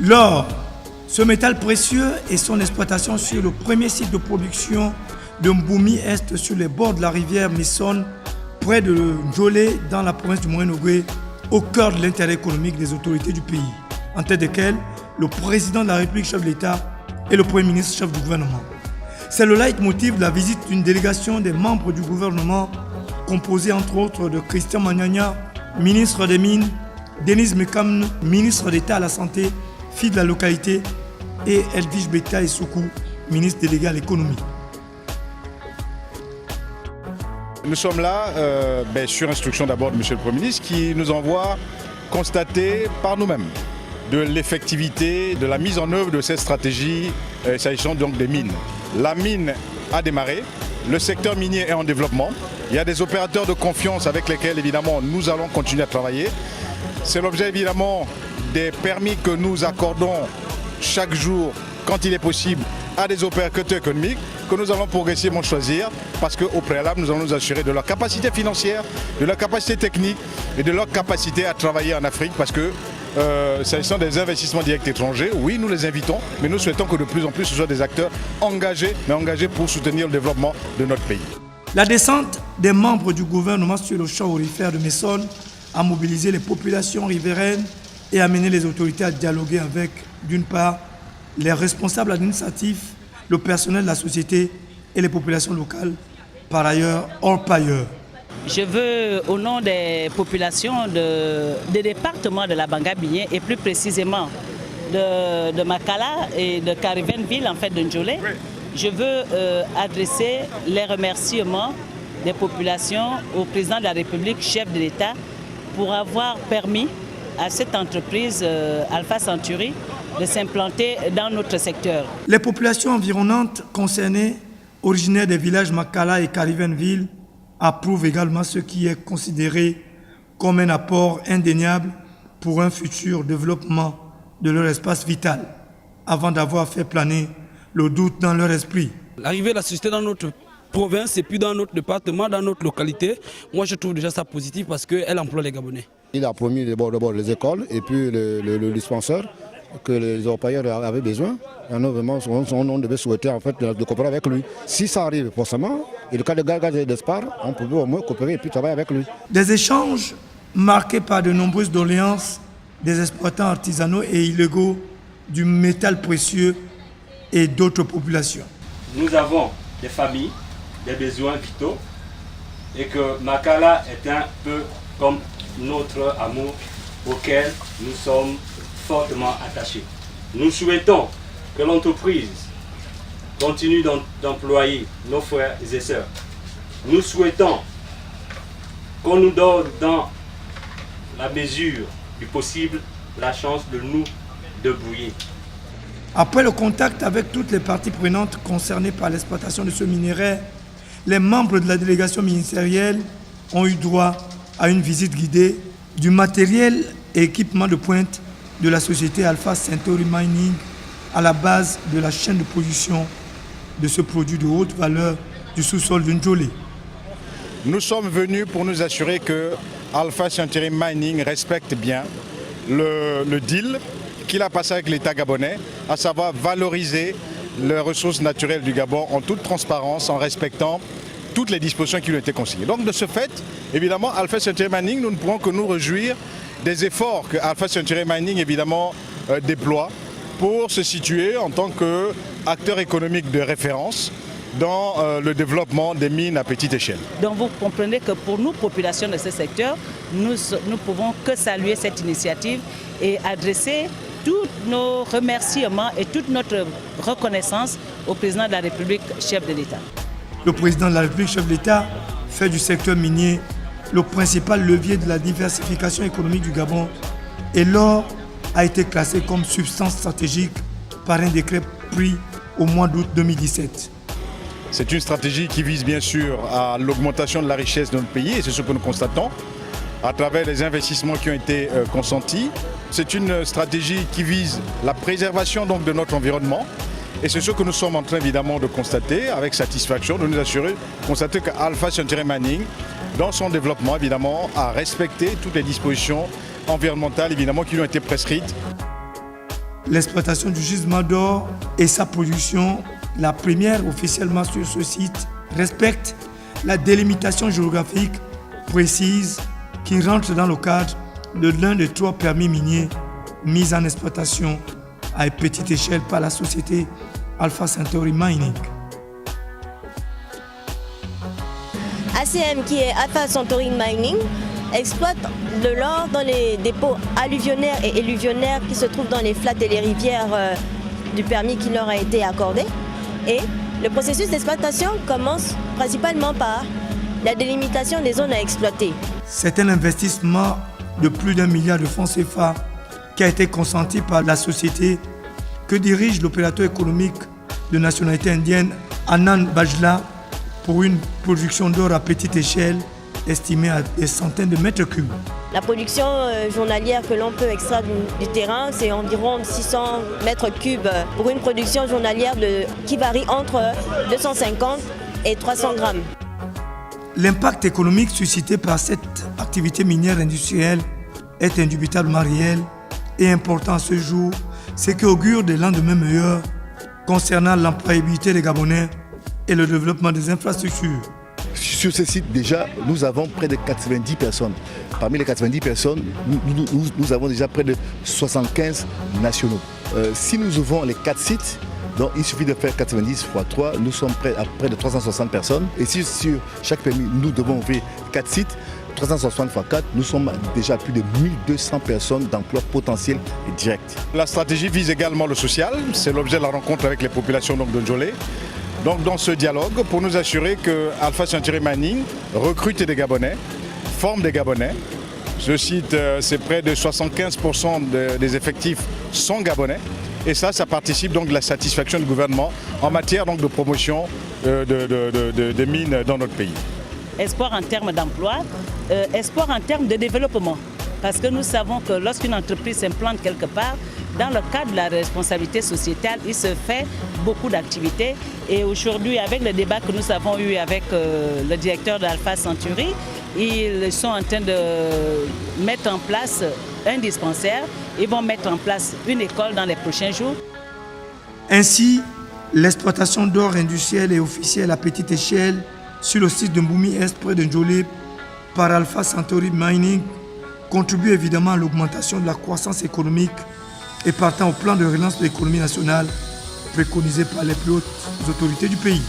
L'or, ce métal précieux et son exploitation sur le premier site de production de Mboumi-Est sur les bords de la rivière Missone, près de Njolé, dans la province du Moyen-Ogooué, au cœur de l'intérêt économique des autorités du pays, en tête desquelles le président de la République, chef de l'État, et le Premier ministre, chef du gouvernement. C'est le leitmotiv de la visite d'une délégation des membres du gouvernement, composée entre autres de Christian Magnagna, ministre des Mines, Denise Mekamn, ministre d'État à la Santé, fille de la localité, et Edwige Beta Essoukou, ministre délégué à l'économie. Nous sommes là sur instruction d'abord de M. le Premier ministre qui nous envoie constater par nous-mêmes de l'effectivité, de la mise en œuvre de cette stratégie s'agissant donc des mines. La mine a démarré, le secteur minier est en développement, il y a des opérateurs de confiance avec lesquels évidemment nous allons continuer à travailler. C'est l'objet évidemment des permis que nous accordons chaque jour quand il est possible à des opérateurs économiques que nous allons progressivement choisir parce qu'au préalable nous allons nous assurer de leur capacité financière, de leur capacité technique et de leur capacité à travailler en Afrique parce que s'agissant des investissements directs étrangers, oui nous les invitons mais nous souhaitons que de plus en plus ce soient des acteurs engagés mais engagés pour soutenir le développement de notre pays. La descente des membres du gouvernement sur le champ aurifère de Missone a mobilisé les populations riveraines et amené les autorités à dialoguer avec, d'une part, les responsables administratifs, le personnel de la société et les populations locales, par ailleurs orpailleurs. Je veux, au nom des populations des départements de la Banga-Bigné et plus précisément de Makala et de Karivenville, en fait de Njolé, je veux adresser les remerciements des populations au président de la République, chef de l'État, pour avoir permis à cette entreprise Alpha Century de s'implanter dans notre secteur. Les populations environnantes concernées, originaires des villages Makala et Karivenville, approuvent également ce qui est considéré comme un apport indéniable pour un futur développement de leur espace vital, avant d'avoir fait planer le doute dans leur esprit. L'arrivée de la société dans notre province et puis dans notre département, dans notre localité, moi je trouve déjà ça positif parce qu'elle emploie les Gabonais. Il a promis d'abord les écoles et puis le dispensaire que les orpailleurs avaient besoin. Et on devait souhaiter en fait de coopérer avec lui. Si ça arrive forcément, et le cas de Gaga d'Espar, on pouvait au moins coopérer et puis travailler avec lui. Des échanges marqués par de nombreuses doléances des exploitants artisanaux et illégaux du métal précieux et d'autres populations. Nous avons des familles, des besoins vitaux et que Makala est un peu comme notre amour auquel nous sommes fortement attachés. Nous souhaitons que l'entreprise continue d'employer nos frères et sœurs. Nous souhaitons qu'on nous donne dans la mesure du possible la chance de nous débrouiller. Après le contact avec toutes les parties prenantes concernées par l'exploitation de ce minerai, les membres de la délégation ministérielle ont eu droit à une visite guidée du matériel et équipement de pointe de la société Alpha Century Mining à la base de la chaîne de production de ce produit de haute valeur du sous-sol de Njolé. Nous sommes venus pour nous assurer que Alpha Century Mining respecte bien le deal qu'il a passé avec l'État gabonais, à savoir valoriser les ressources naturelles du Gabon en toute transparence, en respectant toutes les dispositions qui lui ont été consignées. Donc de ce fait, évidemment, Alpha Century Mining, nous ne pourrons que nous réjouir des efforts que Alpha Century Mining évidemment déploie pour se situer en tant qu'acteur économique de référence dans le développement des mines à petite échelle. Donc vous comprenez que pour nous, population de ce secteur, nous ne pouvons que saluer cette initiative et adresser tous nos remerciements et toute notre reconnaissance au président de la République, chef de l'État. Le président de la République, chef de l'État, fait du secteur minier le principal levier de la diversification économique du Gabon et l'or a été classé comme substance stratégique par un décret pris au mois d'août 2017. C'est une stratégie qui vise bien sûr à l'augmentation de la richesse de notre pays et c'est ce que nous constatons à travers les investissements qui ont été consentis. C'est une stratégie qui vise la préservation donc, de notre environnement et c'est ce que nous sommes en train évidemment de constater avec satisfaction, de nous assurer, constater que Alpha Century Mining, dans son développement évidemment, a respecté toutes les dispositions environnementales évidemment qui lui ont été prescrites. l'exploitation du gisement d'or et sa production, la première officiellement sur ce site, respecte la délimitation géographique précise qui rentre dans le cadre de l'un des 3 permis miniers mis en exploitation à petite échelle par la société Alpha Centauri Mining. ACM, qui est Alpha Centauri Mining, exploite de l'or dans les dépôts alluvionnaires et éluvionnaires qui se trouvent dans les flats et les rivières du permis qui leur a été accordé. Et le processus d'exploitation commence principalement par la délimitation des zones à exploiter. C'est un investissement de plus d'1 milliard de francs CFA qui a été consenti par la société que dirige l'opérateur économique de nationalité indienne Anand Bajla pour une production d'or à petite échelle estimée à des centaines de mètres cubes. La production journalière que l'on peut extraire du terrain, c'est environ 600 mètres cubes pour une production journalière qui varie entre 250 et 300 grammes. L'impact économique suscité par cette activité minière industrielle est indubitablement réel et important à ce jour, ce qui augure des lendemains meilleurs concernant l'employabilité des Gabonais et le développement des infrastructures. Sur ce site, déjà, nous avons près de 90 personnes. Parmi les 90 personnes, nous avons déjà près de 75 nationaux. Si nous ouvrons les 4 sites, donc il suffit de faire 90 x 3, nous sommes près à près de 360 personnes. Et si sur chaque permis, nous devons ouvrir 4 sites, 360 x 4, nous sommes déjà à plus de 1200 personnes d'emploi potentiel et direct. La stratégie vise également le social, c'est l'objet de la rencontre avec les populations de Ndjolé. Donc dans ce dialogue, pour nous assurer que Alpha Centauri Mining recrute des Gabonais, forme des Gabonais. Ce site, c'est près de 75% des effectifs sont Gabonais. Et ça participe donc de la satisfaction du gouvernement en matière donc de promotion des mines dans notre pays. Espoir en termes d'emploi, espoir en termes de développement. Parce que nous savons que lorsqu'une entreprise s'implante quelque part, dans le cadre de la responsabilité sociétale, il se fait beaucoup d'activités. Et aujourd'hui, avec le débat que nous avons eu avec le directeur d'Alpha Centauri, ils sont en train de mettre en place un dispensaire. Ils vont mettre en place une école dans les prochains jours. Ainsi, l'exploitation d'or industriel et officiel à petite échelle sur le site de Mboumi Est près de Ndjolé par Alpha Centauri Mining contribue évidemment à l'augmentation de la croissance économique et partant au plan de relance de l'économie nationale préconisé par les plus hautes autorités du pays.